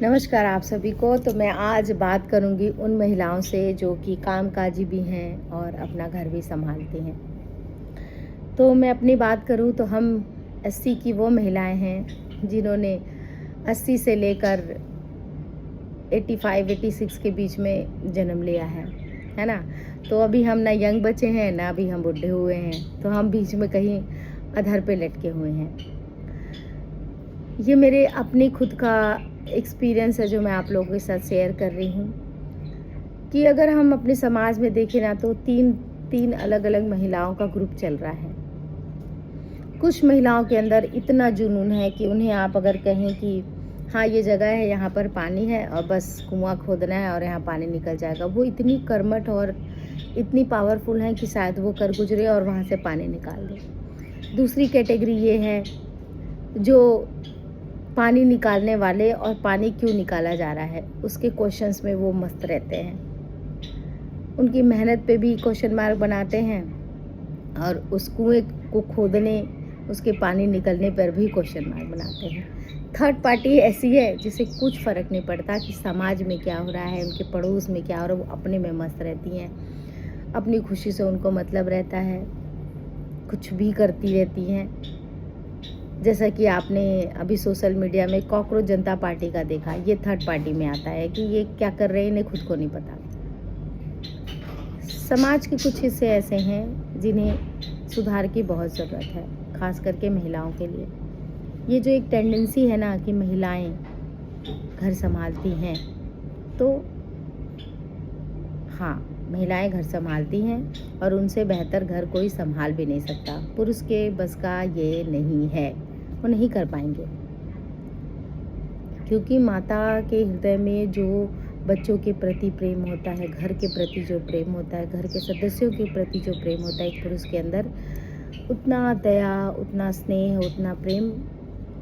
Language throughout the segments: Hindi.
नमस्कार आप सभी को। तो मैं आज बात करूंगी उन महिलाओं से जो कि कामकाजी भी हैं और अपना घर भी संभालती हैं। तो मैं अपनी बात करूं तो हम 80 की वो महिलाएं हैं जिन्होंने 80 से लेकर 85-86 के बीच में जन्म लिया है ना। तो अभी हम ना यंग बच्चे हैं ना अभी हम बुढ़े हुए हैं, तो हम बीच में कहीं अधर पे लटके हुए हैं। ये मेरे अपनी खुद का एक्सपीरियंस है जो मैं आप लोगों के साथ शेयर कर रही हूँ कि अगर हम अपने समाज में देखें ना तो तीन अलग अलग महिलाओं का ग्रुप चल रहा है। कुछ महिलाओं के अंदर इतना जुनून है कि उन्हें आप अगर कहें कि हाँ ये जगह है, यहाँ पर पानी है और बस कुआं खोदना है और यहाँ पानी निकल जाएगा, वो इतनी कर्मठ और इतनी पावरफुल हैं कि शायद वो कर गुजरे और वहाँ से पानी निकाल दे। दूसरी कैटेगरी ये है जो पानी निकालने वाले और पानी क्यों निकाला जा रहा है उसके क्वेश्चंस में वो मस्त रहते हैं। उनकी मेहनत पे भी क्वेश्चन मार्क बनाते हैं और उस कुएं को खोदने, उसके पानी निकलने पर भी क्वेश्चन मार्क बनाते हैं। थर्ड पार्टी ऐसी है जिसे कुछ फ़र्क नहीं पड़ता कि समाज में क्या हो रहा है, उनके पड़ोस में क्या हो रहा है, वो अपने में मस्त रहती हैं। अपनी खुशी से उनको मतलब रहता है, कुछ भी करती रहती हैं। जैसा कि आपने अभी सोशल मीडिया में कॉकरोच जनता पार्टी का देखा, ये थर्ड पार्टी में आता है कि ये क्या कर रहे हैं इन्हें खुद को नहीं पता। समाज के कुछ हिस्से ऐसे हैं जिन्हें सुधार की बहुत ज़रूरत है, खास करके महिलाओं के लिए। ये जो एक टेंडेंसी है ना कि महिलाएं घर संभालती हैं, तो हाँ, महिलाएं घर संभालती हैं और उनसे बेहतर घर कोई संभाल भी नहीं सकता। पुरुष के बस का ये नहीं है, वो नहीं कर पाएंगे, क्योंकि माता के हृदय में जो बच्चों के प्रति प्रेम होता है, घर के प्रति जो प्रेम होता है, घर के सदस्यों के प्रति जो प्रेम होता है एक पुरुष के अंदर, उतना दया, उतना स्नेह, उतना प्रेम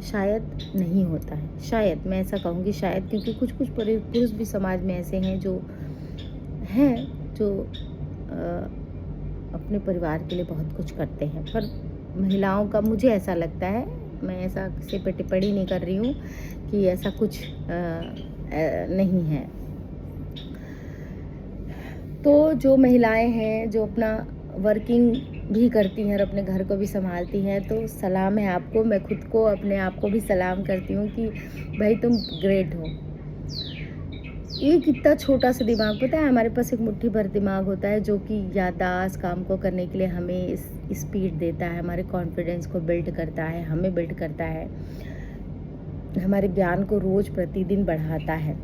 शायद नहीं होता है। शायद मैं ऐसा कहूँगी शायद, क्योंकि कुछ पुरुष भी समाज में ऐसे हैं जो अपने परिवार के लिए बहुत कुछ करते हैं। पर महिलाओं का मुझे ऐसा लगता है, मैं ऐसा किसी पे टिप्पणी नहीं कर रही हूँ कि ऐसा कुछ नहीं है। तो जो महिलाएं हैं जो अपना वर्किंग भी करती हैं और अपने घर को भी संभालती हैं, तो सलाम है आपको। मैं खुद को, अपने आप को भी सलाम करती हूँ कि भाई तुम ग्रेट हो। ये कितना छोटा सा दिमाग, पता है हमारे पास एक मुट्ठी भर दिमाग होता है जो कि याददाश्त, काम को करने के लिए हमें स्पीड देता है, हमारे कॉन्फिडेंस को बिल्ड करता है, हमें बिल्ड करता है, हमारे ज्ञान को रोज़ प्रतिदिन बढ़ाता है।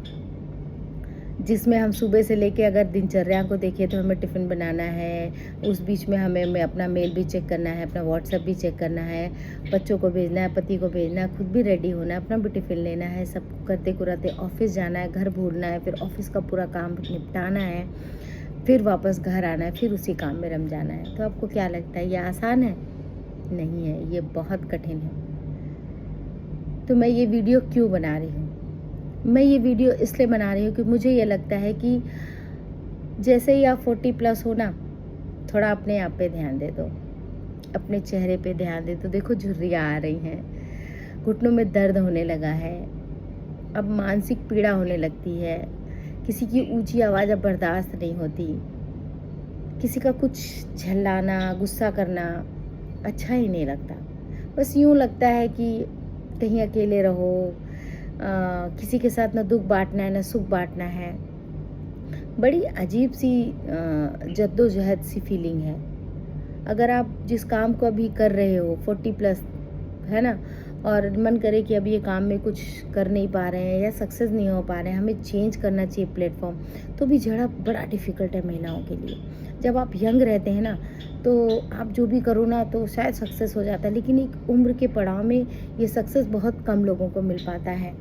जिसमें हम सुबह से लेके अगर दिनचर्या को देखें तो हमें टिफ़िन बनाना है, उस बीच में हमें अपना मेल भी चेक करना है, अपना व्हाट्सएप भी चेक करना है, बच्चों को भेजना है, पति को भेजना है, खुद भी रेडी होना है, अपना भी टिफ़िन लेना है, सब करते कुराते ऑफिस जाना है, घर भूलना है, फिर ऑफिस का पूरा काम निपटाना है, फिर वापस घर आना है, फिर उसी काम में रम जाना है। तो आपको क्या लगता है ये आसान है? नहीं है, ये बहुत कठिन है। तो मैं ये वीडियो क्यों बना रही हूँ? मैं ये वीडियो इसलिए बना रही हूँ कि मुझे ये लगता है कि जैसे ही आप 40+ हो ना, थोड़ा अपने आप पे ध्यान दे दो, अपने चेहरे पे ध्यान दे दो। देखो झुर्रियाँ आ रही हैं, घुटनों में दर्द होने लगा है, अब मानसिक पीड़ा होने लगती है, किसी की ऊंची आवाज़ अब बर्दाश्त नहीं होती, किसी का कुछ झल्लाना, गुस्सा करना अच्छा ही नहीं लगता। बस यूँ लगता है कि कहीं अकेले रहो, किसी के साथ ना दुख बांटना है ना सुख बांटना है। बड़ी अजीब सी जद्दोजहद सी फीलिंग है। अगर आप जिस काम को अभी कर रहे हो 40+ है ना, और मन करे कि अभी ये काम में कुछ कर नहीं पा रहे हैं या सक्सेस नहीं हो पा रहे हैं, हमें चेंज करना चाहिए प्लेटफॉर्म, तो भी बड़ा डिफ़िकल्ट है महिलाओं के लिए। जब आप यंग रहते हैं ना तो आप जो भी करो ना तो शायद सक्सेस हो जाता है, लेकिन एक उम्र के पड़ाव में ये सक्सेस बहुत कम लोगों को मिल पाता है,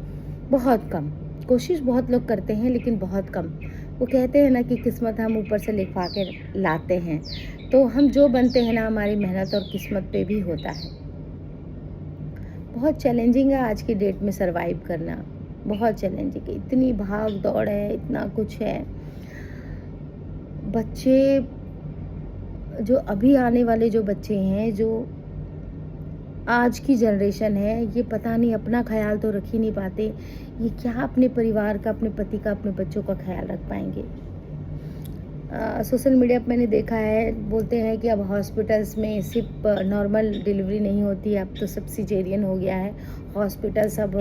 बहुत कम। कोशिश बहुत लोग करते हैं लेकिन बहुत कम। वो कहते हैं ना कि किस्मत हम ऊपर से लिखवा के लाते हैं, तो हम जो बनते हैं ना हमारी मेहनत और किस्मत पे भी होता है। बहुत चैलेंजिंग है आज की डेट में सरवाइव करना, बहुत चैलेंजिंग है। इतनी भाग दौड़ है, इतना कुछ है। बच्चे जो अभी आने वाले जो बच्चे हैं, जो आज की जनरेशन है, ये पता नहीं अपना ख़्याल तो रख ही नहीं पाते, ये क्या अपने परिवार का, अपने पति का, अपने बच्चों का ख़्याल रख पाएँगे। सोशल मीडिया पे मैंने देखा है, बोलते हैं कि अब हॉस्पिटल्स में सिर्फ नॉर्मल डिलीवरी नहीं होती, अब तो सब सिजेरियन हो गया है, हॉस्पिटल सब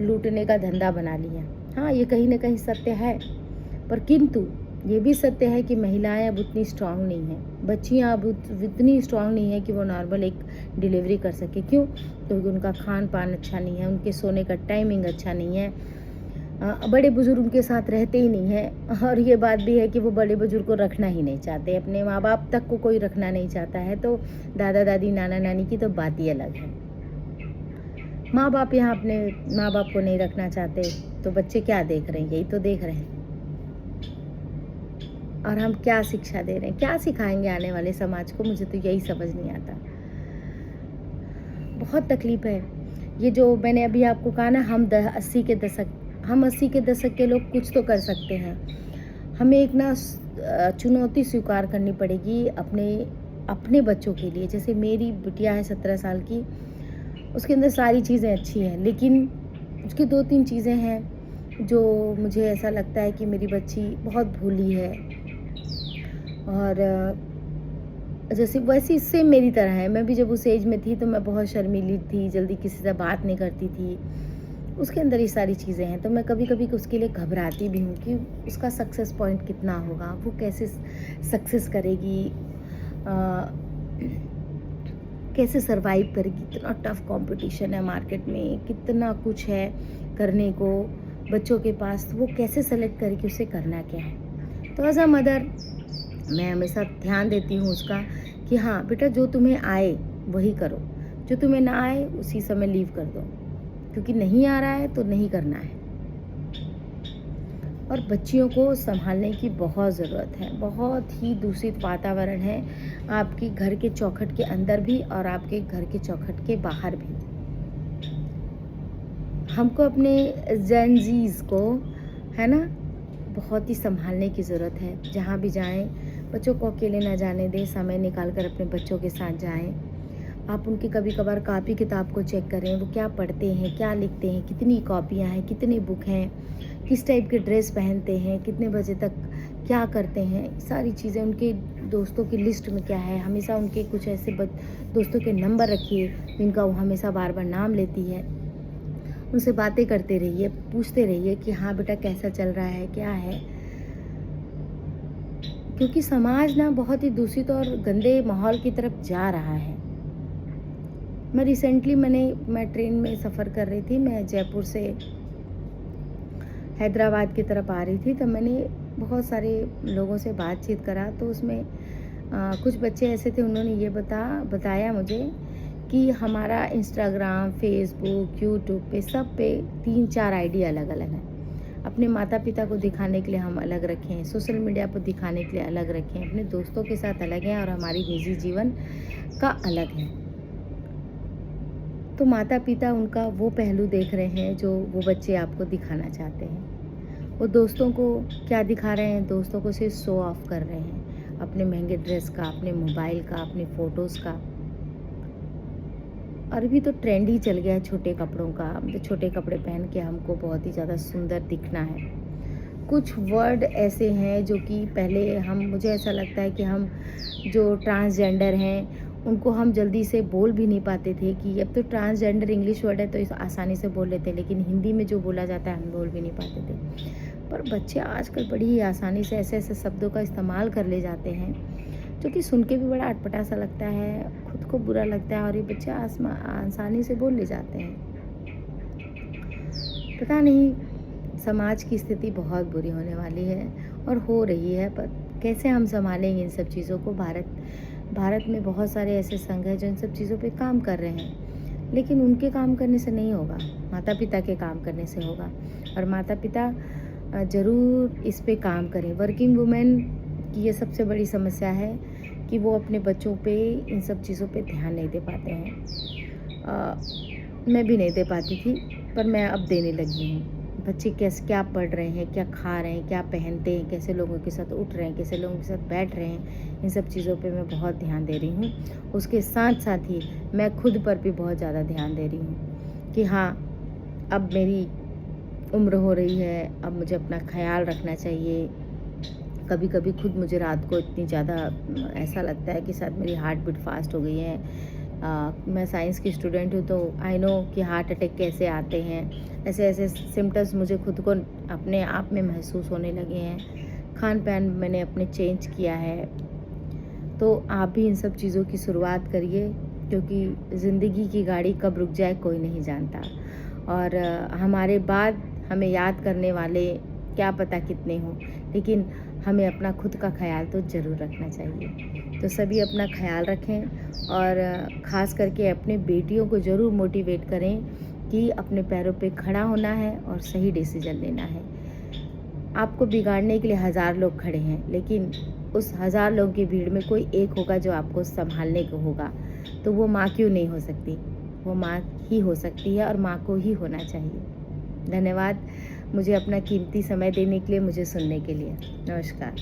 लूटने का धंधा बना लिया। हाँ, ये कहीं न कहीं सत्य है, पर किंतु ये भी सत्य है कि महिलाएं अब उतनी स्ट्रांग नहीं हैं, बच्चियां अब उतनी स्ट्रांग नहीं है कि वो नॉर्मल एक डिलीवरी कर सके। क्यों? क्योंकि उनका खान पान अच्छा नहीं है, उनके सोने का टाइमिंग अच्छा नहीं है, बड़े बुजुर्ग उनके साथ रहते ही नहीं हैं, और ये बात भी है कि वो बड़े बुजुर्ग को रखना ही नहीं चाहते, अपने माँ बाप तक को कोई रखना नहीं चाहता है, तो दादा दादी नाना नानी की तो बात ही अलग है। माँ बाप यहाँ अपने माँ बाप को नहीं रखना चाहते, तो बच्चे क्या देख रहे हैं? यही तो देख रहे हैं। और हम क्या शिक्षा दे रहे हैं, क्या सिखाएंगे आने वाले समाज को? मुझे तो यही समझ नहीं आता। बहुत तकलीफ है। ये जो मैंने अभी आपको कहा ना, हम 80 के दशक के लोग कुछ तो कर सकते हैं। हमें एक ना चुनौती स्वीकार करनी पड़ेगी अपने बच्चों के लिए। जैसे मेरी बिटिया है 17 साल की, उसके अंदर सारी चीज़ें अच्छी हैं, लेकिन उसकी 2-3 चीज़ें हैं जो मुझे ऐसा लगता है कि मेरी बच्ची बहुत भोली है, और जैसे वैसी सेम मेरी तरह है। मैं भी जब उस एज में थी तो मैं बहुत शर्मीली थी, जल्दी किसी से बात नहीं करती थी। उसके अंदर ये सारी चीज़ें हैं, तो मैं कभी-कभी उसके लिए घबराती भी हूँ कि उसका सक्सेस पॉइंट कितना होगा, वो कैसे सक्सेस करेगी, कैसे सर्वाइव करेगी। इतना टफ कंपटीशन है मार्केट में, कितना कुछ है करने को बच्चों के पास, वो कैसे सेलेक्ट करेगी, उसे करना क्या है। तो एज अ मदर मैं हमेशा ध्यान देती हूँ उसका कि हाँ बेटा, जो तुम्हें आए वही करो, जो तुम्हें ना आए उसी समय लीव कर दो, क्योंकि नहीं आ रहा है तो नहीं करना है। और बच्चियों को संभालने की बहुत ज़रूरत है। बहुत ही दूषित वातावरण है आपके घर के चौखट के अंदर भी और आपके घर के चौखट के बाहर भी। हमको अपने जेनजीज को, है ना, बहुत ही संभालने की ज़रूरत है। जहाँ भी जाएं, बच्चों को अकेले ना जाने दें, समय निकाल कर अपने बच्चों के साथ जाएं। आप उनकी कभी कभार कापी किताब को चेक करें, वो क्या पढ़ते हैं, क्या लिखते हैं, कितनी कॉपियाँ हैं, कितनी बुक हैं, किस टाइप के ड्रेस पहनते हैं, कितने बजे तक क्या करते हैं, सारी चीज़ें। उनके दोस्तों की लिस्ट में क्या है, हमेशा उनके कुछ ऐसे दोस्तों के नंबर रखिए जिनका वो हमेशा बार बार नाम लेती है। उनसे बातें करते रहिए, पूछते रहिए कि हाँ बेटा कैसा चल रहा है, क्या है, क्योंकि समाज ना बहुत ही दूषित और गंदे माहौल की तरफ जा रहा है। मैं ट्रेन में सफ़र कर रही थी, मैं जयपुर से हैदराबाद की तरफ आ रही थी, तो मैंने बहुत सारे लोगों से बातचीत करा, तो उसमें कुछ बच्चे ऐसे थे, उन्होंने ये बताया मुझे कि हमारा इंस्टाग्राम, फेसबुक, यूट्यूब पे सब पे 3-4 आईडी अलग अलग हैं। अपने माता पिता को दिखाने के लिए हम अलग रखें, सोशल मीडिया पर दिखाने के लिए अलग रखें, अपने दोस्तों के साथ अलग हैं और हमारी निजी जीवन का अलग है। तो माता पिता उनका वो पहलू देख रहे हैं जो वो बच्चे आपको दिखाना चाहते हैं। वो दोस्तों को क्या दिखा रहे हैं? दोस्तों को सिर्फ शो ऑफ कर रहे हैं, अपने महंगे ड्रेस का, अपने मोबाइल का, अपने फ़ोटोज़ का। और अभी तो ट्रेंड ही चल गया है छोटे कपड़ों का, तो छोटे कपड़े पहन के हमको बहुत ही ज़्यादा सुंदर दिखना है। कुछ वर्ड ऐसे हैं जो कि पहले मुझे ऐसा लगता है कि हम जो ट्रांसजेंडर हैं उनको हम जल्दी से बोल भी नहीं पाते थे, कि अब तो ट्रांसजेंडर इंग्लिश वर्ड है तो इस आसानी से बोल लेते हैं, लेकिन हिंदी में जो बोला जाता है हम बोल भी नहीं पाते थे। पर बच्चे आजकल बड़ी ही आसानी से ऐसे ऐसे शब्दों का इस्तेमाल कर ले जाते हैं जो कि सुन के भी बड़ा अटपटा सा लगता है, खुद को बुरा लगता है, और ये बच्चे आसानी से बोल ले जाते हैं। पता नहीं, समाज की स्थिति बहुत बुरी होने वाली है और हो रही है, पर कैसे हम संभालेंगे इन सब चीज़ों को। भारत में बहुत सारे ऐसे संघ हैं जो इन सब चीज़ों पे काम कर रहे हैं, लेकिन उनके काम करने से नहीं होगा, माता पिता के काम करने से होगा। और माता पिता ज़रूर इस पे काम करें। वर्किंग वुमेन की ये सबसे बड़ी समस्या है कि वो अपने बच्चों पे इन सब चीज़ों पे ध्यान नहीं दे पाते हैं। मैं भी नहीं दे पाती थी, पर मैं अब देने लगी हूँ। बच्चे कैसे क्या पढ़ रहे हैं, क्या खा रहे हैं, क्या पहनते हैं, कैसे लोगों के साथ उठ रहे हैं, कैसे लोगों के साथ बैठ रहे हैं, इन सब चीज़ों पे मैं बहुत ध्यान दे रही हूँ। उसके साथ साथ ही मैं खुद पर भी बहुत ज़्यादा ध्यान दे रही हूँ कि हाँ, अब मेरी उम्र हो रही है, अब मुझे अपना ख़्याल रखना चाहिए। कभी कभी खुद मुझे रात को इतनी ज़्यादा ऐसा लगता है कि शायद मेरी हार्ट बीट फास्ट हो गई है। मैं साइंस की स्टूडेंट हूँ, तो आई नो कि हार्ट अटैक कैसे आते हैं। ऐसे ऐसे सिम्टम्स मुझे खुद को अपने आप में महसूस होने लगे हैं। खान पान मैंने अपने चेंज किया है। तो आप भी इन सब चीज़ों की शुरुआत करिए, क्योंकि ज़िंदगी की गाड़ी कब रुक जाए कोई नहीं जानता। और हमारे बाद हमें याद करने वाले क्या पता कितने हों, लेकिन हमें अपना खुद का ख्याल तो ज़रूर रखना चाहिए। तो सभी अपना ख्याल रखें, और ख़ास करके अपने बेटियों को ज़रूर मोटिवेट करें कि अपने पैरों पे खड़ा होना है और सही डिसीज़न लेना है। आपको बिगाड़ने के लिए हज़ार लोग खड़े हैं, लेकिन उस हज़ार लोगों की भीड़ में कोई एक होगा जो आपको सँभालने को होगा। तो वो माँ क्यों नहीं हो सकती? वो माँ ही हो सकती है, और माँ को ही होना चाहिए। धन्यवाद मुझे अपना कीमती समय देने के लिए, मुझे सुनने के लिए। नमस्कार।